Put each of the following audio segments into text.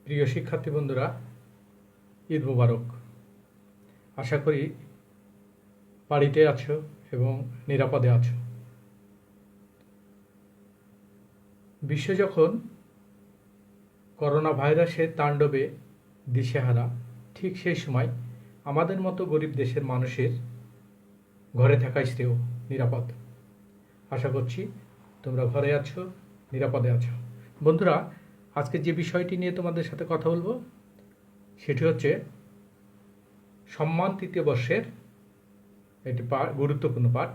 প্রিয় শিক্ষার্থী বন্ধুরা, ঈদ মোবারক। আশা করি বাড়িতে আছো এবং নিরাপদে আছো। বিশ্ব যখন করোনা ভাইরাসের তাণ্ডবে দিশেহারা, ঠিক সেই সময় আমাদের মতো গরিব দেশের মানুষের ঘরে থাকাই শ্রেয়, নিরাপদ। আশা করছি তোমরা ঘরে আছো, নিরাপদে আছো। বন্ধুরা, আজকে যে বিষয়টি নিয়ে তোমাদের সাথে কথা বলবো সেটি হচ্ছে সম্মান তৃতীয় বর্ষের একটি গুরুত্বপূর্ণ পাঠ।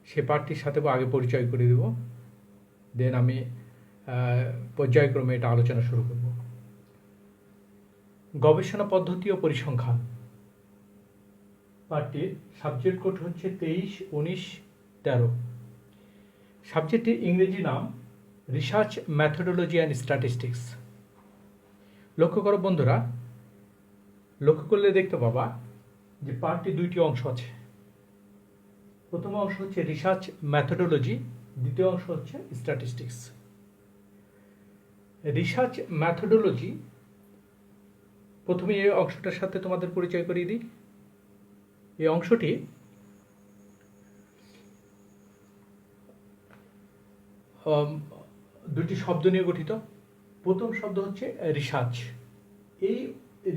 সে পাঠটির সাথে আগে পরিচয় করে দেব, দেন আমি পর্যায়ক্রমে এটা আলোচনা শুরু করব। গবেষণা পদ্ধতি ও পরিসংখ্যান পাঠটির সাবজেক্ট কোড হচ্ছে 23, 19, 13। সাবজেক্টের ইংরেজি নাম রিসার্চ ম্যাথোডোলজি অ্যান্ড স্ট্যাটিস্টিক্স। লক্ষ্য করো বন্ধুরা, লক্ষ্য করলে দেখতে পাবা যে পাঠটি দুইটি অংশ আছে। প্রথম অংশ হচ্ছে রিসার্চ ম্যাথোডোলজি, দ্বিতীয় অংশ হচ্ছে স্ট্যাটিস্টিক্স। রিসার্চ ম্যাথোডোলজি, প্রথমে এই অংশটার সাথে তোমাদের পরিচয় করিয়ে দিই। এই অংশটি দুটি শব্দ নিয়ে গঠিত। প্রথম শব্দ হচ্ছে রিসার্চ। এই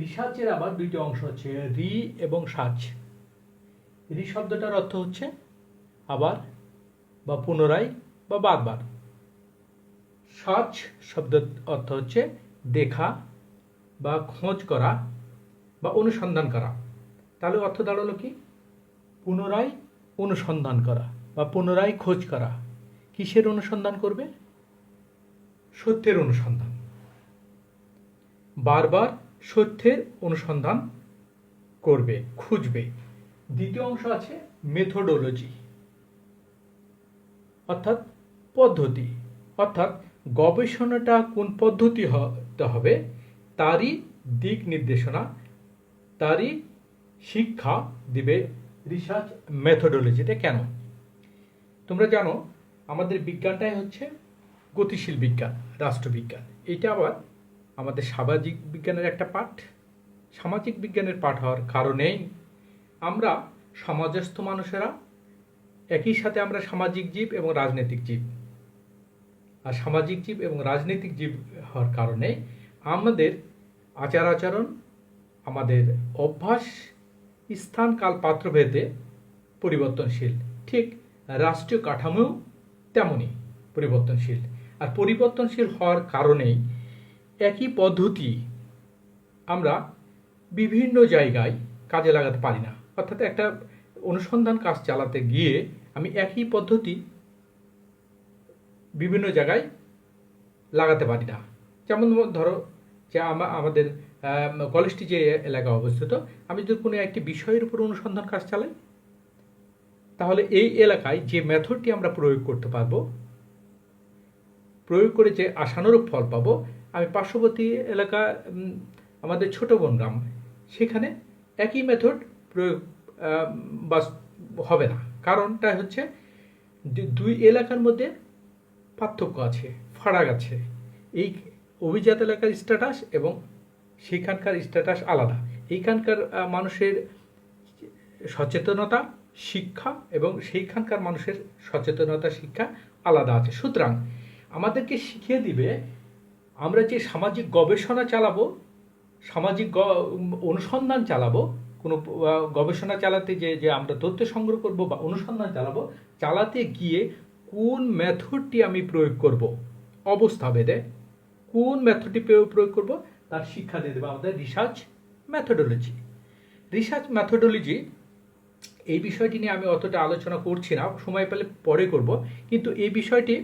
রিসার্চের আবার দুইটি অংশ আছে, রি এবং সার্চ। রি শব্দটার অর্থ হচ্ছে আবার বা পুনরায় বা বারবার। সার্চ শব্দের অর্থ হচ্ছে দেখা বা খোঁজ করা বা অনুসন্ধান করা। তাহলে অর্থ দাঁড়ালো কি? পুনরায় অনুসন্ধান করা বা পুনরায় খোঁজ করা। কিসের অনুসন্ধান করবে? সত্যের অনুসন্ধান। বারবার সত্যের অনুসন্ধান করবে, খুঁজবে। দ্বিতীয় অংশ আছে মেথোডোলজি, অর্থাৎ পদ্ধতি, অর্থাৎ গবেষণাটা কোন পদ্ধতি হতে হবে তারই দিক নির্দেশনা, তারই শিক্ষা দিবে রিসার্চ মেথোডোলজিতে। কেন? তোমরা জানো আমাদের বিজ্ঞানটাই হচ্ছে গতিশীল বিজ্ঞান, রাষ্ট্রবিজ্ঞান। এটা আবার আমাদের সামাজিক বিজ্ঞানের একটা পাঠ। সামাজিক বিজ্ঞানের পাঠ হওয়ার কারণেই আমরা সমাজস্থ মানুষেরা, একই সাথে আমরা সামাজিক জীব এবং রাজনৈতিক জীব। আর সামাজিক জীব এবং রাজনৈতিক জীব হওয়ার কারণে আমাদের আচার আচরণ, আমাদের অভ্যাস স্থান কাল পাত্রভেদে পরিবর্তনশীল। ঠিক রাষ্ট্রীয় কাঠামোও তেমনই পরিবর্তনশীল। আর পরিবর্তনশীল হওয়ার কারণেই একই পদ্ধতি আমরা বিভিন্ন জায়গায় কাজে লাগাতে পারি না। অর্থাৎ একটা অনুসন্ধান কাজ চালাতে গিয়ে আমি একই পদ্ধতি বিভিন্ন জায়গায় লাগাতে পারি না। যেমন ধরো যে আমাদের কলেজটি যে এলাকায় অবস্থিত, আমি যদি কোনো একটি বিষয়ের উপর অনুসন্ধান কাজ চালাই, তাহলে এই এলাকায় যে মেথডটি আমরা প্রয়োগ করতে পারবো, প্রয়োগ করে যে আশানুরূপ ফল পাবো, আমি পার্শ্ববর্তী এলাকা আমাদের ছোট বনগ্রাম, সেখানে একই মেথড প্রয়োগ হবে না। কারণটা হচ্ছে দুই এলাকার মধ্যে পার্থক্য আছে, ফারাক আছে। এই অভিজাত এলাকার স্ট্যাটাস এবং সেখানকার স্ট্যাটাস আলাদা। এইখানকার মানুষের সচেতনতা, শিক্ষা এবং সেইখানকার মানুষের সচেতনতা, শিক্ষা আলাদা আছে। সুতরাং আমাদেরকে শিখিয়ে দিবে আমরা যে সামাজিক গবেষণা চালাবো, সামাজিক অনুসন্ধান চালাবো, কোনো গবেষণা চালাতে যে আমরা তথ্য সংগ্রহ করব বা অনুসন্ধান চালাবো, চালাতে গিয়ে কোন মেথডটি আমি প্রয়োগ করব, অবস্থা ভেদে কোন মেথডটি প্রয়োগ করব তার শিক্ষা দিয়ে দেবে আমাদের রিসার্চ ম্যাথোডোলজি। রিসার্চ ম্যাথোডোলজি এই বিষয়টি নিয়ে আমি অতটা আলোচনা করছি না, সময় পেলে পরে করব। কিন্তু এই বিষয়টি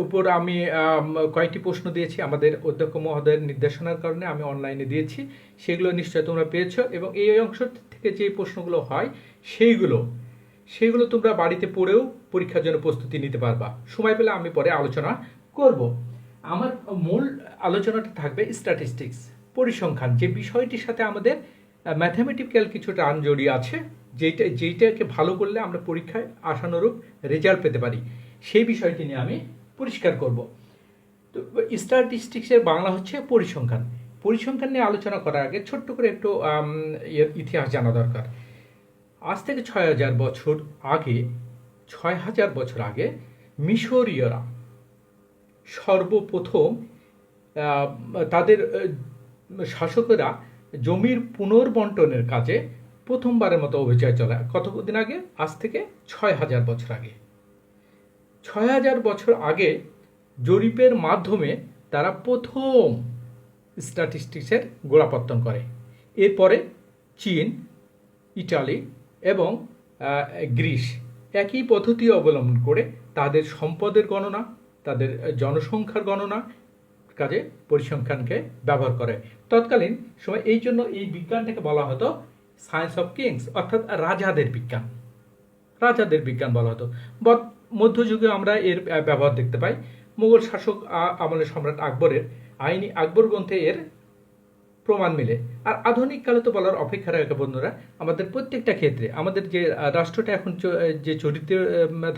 উপর আমি কয়েকটি প্রশ্ন দিয়েছি আমাদের অধ্যক্ষ মহোদয়ের নির্দেশনার কারণে, আমি অনলাইনে দিয়েছি। সেগুলো নিশ্চয়ই তোমরা পেয়েছো এবং এই অংশ থেকে যে প্রশ্নগুলো হয় সেইগুলো তোমরা বাড়িতে পড়েও পরীক্ষার জন্য প্রস্তুতি নিতে পারবা। সময় পেলে আমি পরে আলোচনা করব। আমার মূল আলোচনাটা থাকবে স্ট্যাটিস্টিক্স, পরিসংখ্যান, যে বিষয়টির সাথে আমাদের ম্যাথামেটিক্যাল কিছু টার্ম জড়িয়ে আছে, যেইটাকে ভালো করলে আমরা পরীক্ষায় আশানুরূপ রেজাল্ট পেতে পারি, সেই বিষয়টি নিয়ে আমি পরিষ্কার করব। তো স্ট্যাটিস্টিক্সের বাংলা হচ্ছে পরিসংখ্যান। পরিসংখ্যান নিয়ে আলোচনা করার আগে ছোট্ট করে একটু ইতিহাস জানা দরকার। আজ থেকে ৬,০০০ বছর আগে, ৬,০০০ বছর আগে মিশরীয়রা সর্বপ্রথম তাদের শাসকেরা জমির পুনর্বন্টনের কাজে প্রথমবারের মতো অভিযান চালায়। কতদিন আগে? আজ থেকে ৬,০০০ বছর আগে। ৬,০০০ বছর আগে জরিপের মাধ্যমে তারা প্রথম স্ট্যাটিস্টিক্সের গোড়াপত্তন করে। এরপরে চীন, ইটালি এবং গ্রিস একই পদ্ধতি অবলম্বন করে তাদের সম্পদের গণনা, তাদের জনসংখ্যার গণনা কাজে পরিসংখ্যানকে ব্যবহার করে। তৎকালীন সময় এই জন্য এই বিজ্ঞানটাকে বলা হতো সায়েন্স অফ কিংস, অর্থাৎ রাজাদের বিজ্ঞান। রাজাদের বিজ্ঞান বলা হতো। মধ্যযুগে আমরা এর ব্যবহার দেখতে পাই। মুঘল শাসক আমলের সম্রাট আকবরের আইনি আকবর গ্রন্থে এর প্রমাণ মিলে। আর আধুনিক কালে তো বলার অপেক্ষা রাখে বন্ধুরা, আমাদের প্রত্যেকটা ক্ষেত্রে আমাদের যে রাষ্ট্রটা এখন যে চরিত্র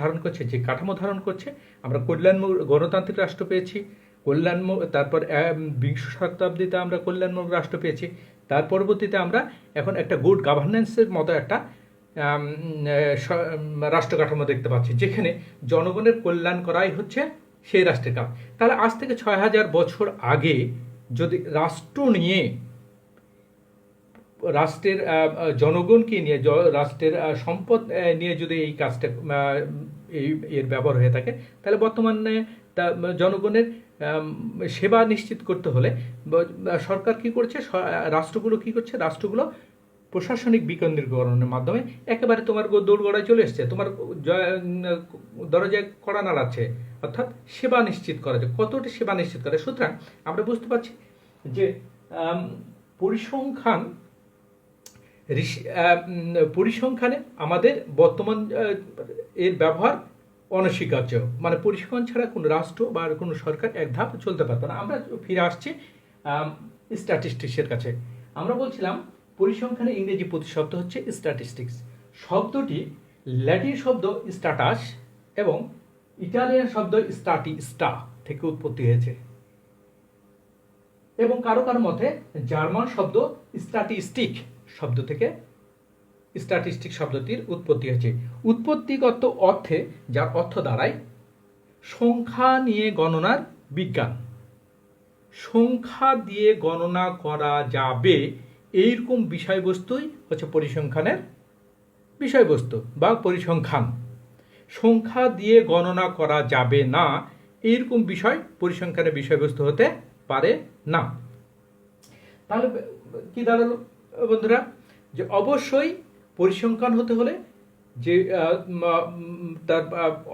ধারণ করছে, যে কাঠামো ধারণ করছে, আমরা কল্যাণমূলক গণতান্ত্রিক রাষ্ট্র পেয়েছি, তারপর বিংশ শতাব্দীতে আমরা কল্যাণমূলক রাষ্ট্র পেয়েছি, তার পরবর্তীতে আমরা এখন একটা গুড গভর্নেন্সের মতো একটা রাষ্ট্র কাঠামো দেখতে পাচ্ছি, যেখানে জনগণের কল্যাণ করাই হচ্ছে সেই রাষ্ট্রের কাজ। তাহলে আজ থেকে ৬,০০০ বছর আগে যদি রাষ্ট্র নিয়ে, রাষ্ট্রের জনগণকে নিয়ে, রাষ্ট্রের সম্পদ নিয়ে যদি এই কাজটা এর ব্যবহার হয়ে থাকে, তাহলে বর্তমানে জনগণের সেবা নিশ্চিত করতে হলে সরকার কি করছে, রাষ্ট্রগুলো কি করছে, রাষ্ট্রগুলো প্রশাসনিক বিকেন্দ্রীকরণের মাধ্যমে একেবারে তোমার দোরগোড়ায় চলে এসছে, তোমার দরজায় কড়া নাড়াচ্ছে, অর্থাৎ সেবা নিশ্চিত করা যায়। কতটি সেবা নিশ্চিত করে? সুতরাং আমরা বুঝতে পারছি যে পরিসংখ্যানে আমাদের বর্তমান এর ব্যবহার অনস্বীকার্য। মানে পরিসংখ্যান ছাড়া কোনো রাষ্ট্র বা কোনো সরকার এক ধাপ চলতে পারত না। আমরা ফিরে আসছি স্ট্যাটিস্টিক্সের কাছে। আমরা বলছিলাম পরিসংখ্যানে ইংরেজি প্রতিশব্দ হচ্ছে স্ট্যাটিস্টিক্স। শব্দটি ল্যাটিন শব্দ স্ট্যাটাস এবং ইটালিয়ান শব্দ স্টা থেকে উৎপত্তি হয়েছে, এবং কারো কারো মতে জার্মান শব্দ স্ট্যাটিস্টিক শব্দ থেকে স্ট্যাটিস্টিক শব্দটির উৎপত্তি হয়েছে। উৎপত্তিগত অর্থে যার অর্থ দাঁড়ায় সংখ্যা নিয়ে গণনার বিজ্ঞান। সংখ্যা দিয়ে গণনা করা যাবে এইরকম বিষয়বস্তুই হচ্ছে পরিসংখ্যানের বিষয়বস্তু বা পরিসংখ্যান। সংখ্যা দিয়ে গণনা করা যাবে না এইরকম বিষয় পরিসংখ্যানের বিষয়বস্তু হতে পারে না। তাহলে কি দাঁড়ালো বন্ধুরা, যে অবশ্যই পরিসংখ্যান হতে হলে যে তার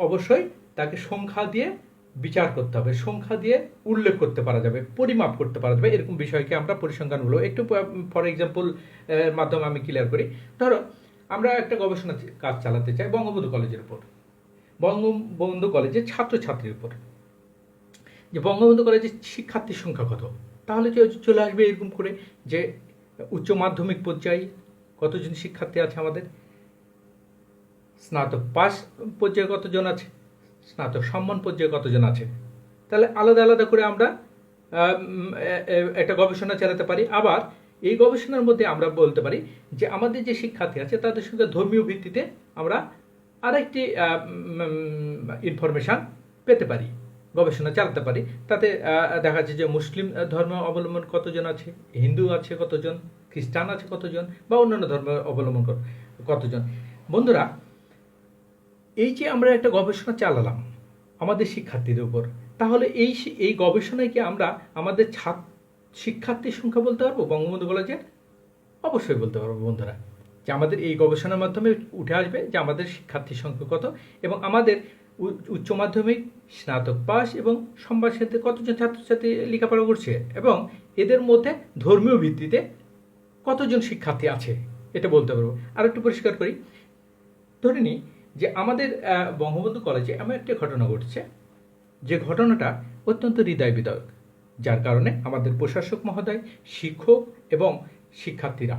অবশ্যই তাকে সংখ্যা দিয়ে বিচার করতে হবে, সংখ্যা দিয়ে উল্লেখ করতে পারা যাবে, পরিমাপ করতে পারা যাবে, এরকম বিষয়কে আমরা পরিসংখ্যান বলবো। একটু ফর এক্সাম্পল মাধ্যমে আমি ক্লিয়ার করি। ধরো আমরা একটা গবেষণা কাজ চালাতে চাই বঙ্গবন্ধু কলেজের উপর, বঙ্গবন্ধু কলেজের ছাত্রছাত্রীর উপর, যে বঙ্গবন্ধু কলেজের শিক্ষার্থীর সংখ্যা কত। তাহলে চলে আসবে এরকম করে যে উচ্চ মাধ্যমিক পর্যায়ে কতজন শিক্ষার্থী আছে আমাদের, স্নাতক পাস পর্যায়ে কতজন আছে, স্নাতক সম্মান পর্যায়ে কতজন আছে। তাহলে আলাদা আলাদা করে আমরা একটা গবেষণা চালাতে পারি। আবার এই গবেষণার মধ্যে আমরা বলতে পারি যে আমাদের যে শিক্ষার্থী আছে তাদের সঙ্গে ধর্মীয় ভিত্তিতে আমরা আরেকটি ইনফরমেশান পেতে পারি, গবেষণা চালাতে পারি। তাতে দেখা যাচ্ছে যে মুসলিম ধর্ম অবলম্বন কতজন আছে, হিন্দু আছে কতজন, খ্রিস্টান আছে কতজন, বা অন্যান্য ধর্ম অবলম্বন কতজন। বন্ধুরা, এই যে আমরা একটা গবেষণা চালালাম আমাদের শিক্ষার্থীদের উপর, তাহলে এই গবেষণায় কি আমরা আমাদের শিক্ষার্থীর সংখ্যা বলতে পারবো বঙ্গবন্ধু কলেজের? অবশ্যই বলতে পারবো বন্ধুরা, যে আমাদের এই গবেষণার মাধ্যমে উঠে আসবে যে আমাদের শিক্ষার্থীর সংখ্যা কত, এবং আমাদের উচ্চ মাধ্যমিক, স্নাতক পাস এবং সম্মান ক্ষেত্রে কতজন ছাত্রছাত্রী লেখাপড়া করছে, এবং এদের মধ্যে ধর্মীয় ভিত্তিতে কতজন শিক্ষার্থী আছে, এটা বলতে পারবো। আর একটু পরিষ্কার করি, ধরে নিই যে আমাদের বঙ্গবন্ধু কলেজে এমন একটি ঘটনা ঘটছে যে ঘটনাটা অত্যন্ত হৃদয় বিদারক, যার কারণে আমাদের প্রশাসক মহোদয়, শিক্ষক এবং শিক্ষার্থীরা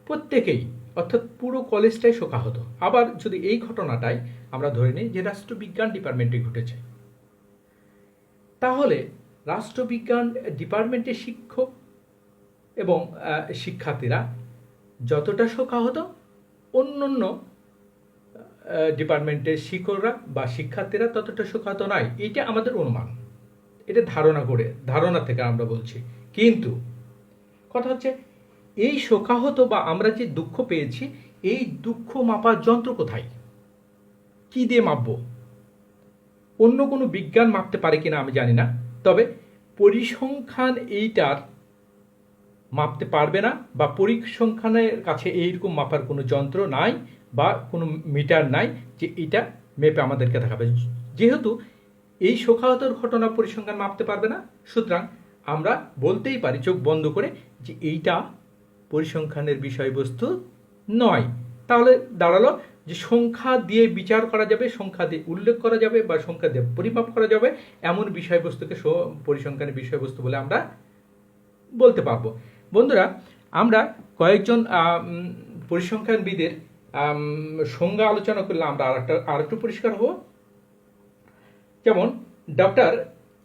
প্রত্যেকেই, অর্থাৎ পুরো কলেজটাই শোকাহত। আবার যদি এই ঘটনাটাই আমরা ধরে নিই যে রাষ্ট্রবিজ্ঞান ডিপার্টমেন্টে ঘটেছে, তাহলে রাষ্ট্রবিজ্ঞান ডিপার্টমেন্টের শিক্ষক এবং শিক্ষার্থীরা যতটা শোকাহত, অন্য ডিপার্টমেন্টের শিক্ষকরা বা শিক্ষার্থীরা ততটা শোকাহত নয়। এটা আমাদের অনুমান, এটা ধারণা থেকে আমরা বলছি। কিন্তু কথা হচ্ছে, এই শোকাহত বা আমরা যে দুঃখ পেয়েছি, এই দুঃখ মাপার যন্ত্র কোথায়? কি দিয়ে মাপবো? অন্য কোনো বিজ্ঞান মাপতে পারে কিনা আমি জানি না, তবে পরিসংখ্যান এইটার মাপতে পারবে না, বা পরিসংখ্যানের কাছে এইরকম মাপার কোনো যন্ত্র নাই বা কোনো মিটার নাই যে এটা মেপে আমাদেরকে দেখাবে। যেহেতু এই শোকাহতর ঘটনা পরিসংখ্যান মাপতে পারবে না, সুতরাং আমরা বলতেই পারি চোখ বন্ধ করে যে এইটা পরিসংখ্যানের বিষয়বস্তু নয়। তাহলে দাঁড়ালো যে সংখ্যা দিয়ে বিচার করা যাবে, সংখ্যা দিয়ে উল্লেখ করা যাবে বা সংখ্যা দিয়ে পরিমাপ করা যাবে এমন বিষয়বস্তুকে পরিসংখ্যানের বিষয়বস্তু বলে আমরা বলতে পারবো। বন্ধুরা, আমরা কয়েকজন পরিসংখ্যানবিদের সংজ্ঞা আলোচনা করলে আমরা আরেকটু পরিষ্কার হব। যেমন ডক্টর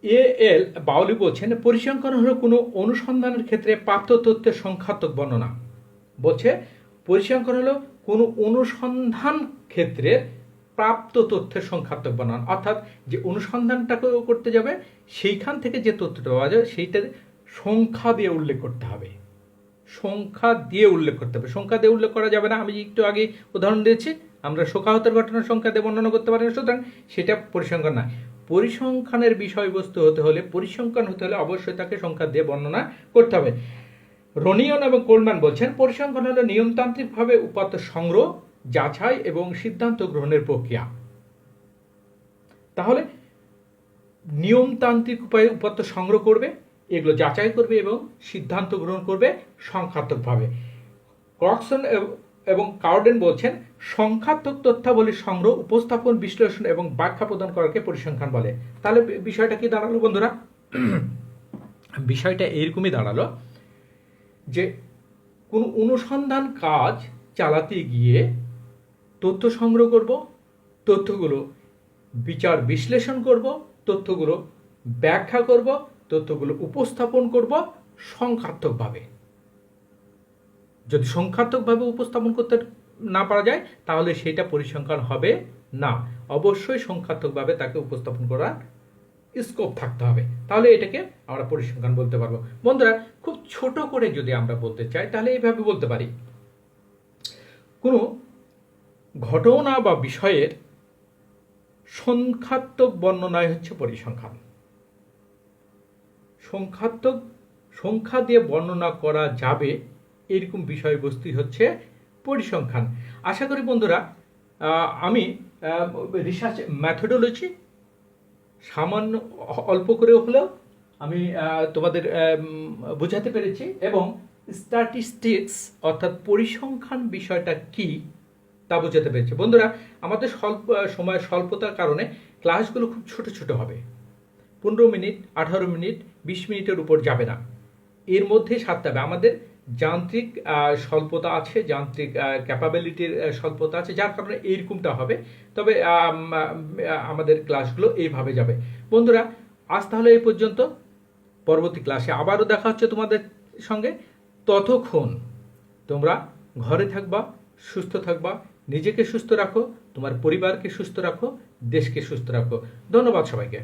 এ.এল. বাউলি বলছেন, পরিসংখ্যান হলো কোনো অনুসন্ধানের ক্ষেত্রে প্রাপ্ত তথ্যের সংখ্যাত্মক বর্ণনা। বলছে পরিসংখ্যান হলো কোনো অনুসন্ধান ক্ষেত্রে প্রাপ্ত তথ্যের সংখ্যাত্মক বর্ণনা, অর্থাৎ যে অনুসন্ধানটা করতে যাবে সেইখান থেকে যে তথ্যটা পাওয়া যাবে সেইটার সংখ্যা দিয়ে উল্লেখ করতে হবে। সংখ্যা দিয়ে উল্লেখ করতে হবে, সংখ্যা দিয়ে উল্লেখ করা যাবে না। আমি একটু আগে উদাহরণ দিয়েছি, আমরা শোকাহতের ঘটনার সংখ্যা দিয়ে বর্ণনা করতে পারি না, সুতরাং সেটা পরিসংখ্যান নয়। পরিসংখ্যানের বিষয়বস্তু হতে হলে, পরিসংখ্যান হতে হলে অবশ্যই তাকে সংখ্যা দিয়ে বর্ণনা করতে হবে। রোনিয়ন এবং কোলম্যান বলছেন, পরিসংখ্যান হলো নিয়মতান্ত্রিকভাবে উপাত্ত সংগ্রহ, যাচাই এবং সিদ্ধান্ত গ্রহণের প্রক্রিয়া। তাহলে নিয়মতান্ত্রিক উপায়ে উপাত্ত সংগ্রহ করবে, এগুলো যাচাই করবে এবং সিদ্ধান্ত গ্রহণ করবে সংখ্যাত্মকভাবে। ক্রক্সন এবং কাউডেন বলছেন, সংখ্যাত্মক তথ্যাবলী সংগ্রহ, উপস্থাপন, বিশ্লেষণ এবং ব্যাখ্যা প্রদান করাকে পরিসংখ্যান বলে। তাহলে বিষয়টা কি দাঁড়ালো বন্ধুরা? বিষয়টা এইরকমই দাঁড়ালো যে কোনো অনুসন্ধান কাজ চালাতে গিয়ে তথ্য সংগ্রহ করব, তথ্যগুলো বিচার বিশ্লেষণ করব, তথ্যগুলো ব্যাখ্যা করব, তথ্যগুলো উপস্থাপন করব সংখ্যাত্মকভাবে। যদি সংখ্যাত্মকভাবে উপস্থাপন করতে না পারা যায় তাহলে সেটা পরিসংখ্যান হবে না। অবশ্যই সংখ্যাত্মকভাবে তাকে উপস্থাপন করার স্কোপ থাকতে হবে, তাহলে এটাকে আমরা পরিসংখ্যান বলতে পারবো। বন্ধুরা, খুব ছোট করে যদি আমরা বলতে চাই তাহলে এইভাবে বলতে পারি, কোনো ঘটনা বা বিষয়ের সংখ্যাত্মক বর্ণনাই হচ্ছে পরিসংখ্যান। সংখ্যা দিয়ে বর্ণনা করা যাবে এরকম বিষয়বস্তু হচ্ছে পরিসংখ্যান। আশা করি বন্ধুরা আমি রিসার্চ ম্যাথোডোলজি সামান্য অল্প করে হলেও আমি তোমাদের বোঝাতে পেরেছি, এবং স্ট্যাটিস্টিক্স অর্থাৎ পরিসংখ্যান বিষয়টা কি তা বোঝাতে পেরেছি। বন্ধুরা, আমাদের স্বল্পতার কারণে ক্লাসগুলো খুব ছোট ছোট হবে, 15 মিনিট, 18 মিনিট, 20 মিনিটের উপর যাবে না, এর মধ্যে সারতে হবে। আমাদের যান্ত্রিক স্বল্পতা আছে, যান্ত্রিক ক্যাপাবিলিটির স্বল্পতা আছে, যার কারণে এইরকমটা হবে। তবে আমাদের ক্লাসগুলো এইভাবে যাবে। বন্ধুরা, আজ তাহলে এই পর্যন্ত। পরবর্তী ক্লাসে আবারও দেখা হচ্ছে তোমাদের সঙ্গে। ততক্ষণ তোমরা ঘরে থাকবা, সুস্থ থাকবা, নিজেকে সুস্থ রাখো, তোমার পরিবারকে সুস্থ রাখো, দেশকে সুস্থ রাখো। ধন্যবাদ সবাইকে।